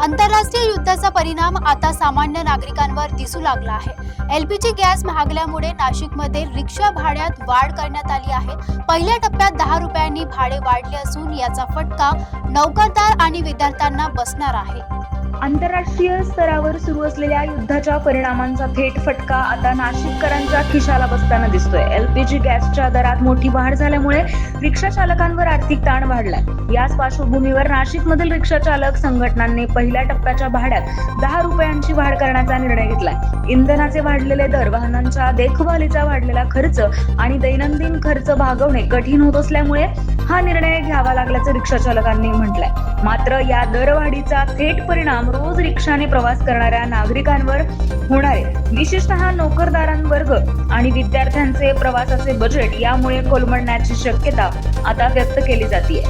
आंतरराष्ट्रीय युद्धाचा परिणाम आता सामान्य नागरिकांवर दिसू लागला आहे। एलपीजी गॅस महागल्यामुळे नाशिकमध्ये रिक्षा भाड्यात वाढ करण्यात आली आहे। पहिल्या टप्प्यात 10 रुपयांनी भाडे वाढले असून याचा फटका नोकरदार आणि विद्यार्थ्यांना बसणार आहे। आंतरराष्ट्रीय स्तरावर सुरू असलेल्या युद्धाच्या परिणामांचा थेट फटका आता नाशिककरांच्या खिशाला बसताना दिसतोय। एलपीजी गॅसच्या दरात मोठी वाढ झाल्यामुळे रिक्षा चालकांवर आर्थिक ताण वाढलाय। याच पार्श्वभूमीवर नाशिकमधील रिक्षा चालक संघटनांनी पहिल्या टप्प्याच्या भाड्यात 10 रुपयांची वाढ करण्याचा निर्णय घेतलाय। इंधनाचे वाढलेले दर, वाहनांच्या देखभालीचा वाढलेला खर्च आणि दैनंदिन खर्च भागवणे कठीण होत असल्यामुळे हा निर्णय घ्यावा लागल्याचं रिक्षा चालकांनी म्हटलंय। मात्र या दरवाढीचा थेट परिणाम रोज रिक्षाने प्रवास करणाऱ्या नागरिकांवर होणार आहे। विशेषतः नोकरदारांवर्ग आणि विद्यार्थ्यांचे प्रवासाचे बजेट यामुळे कोलमडण्याची शक्यता आता व्यक्त केली जाते।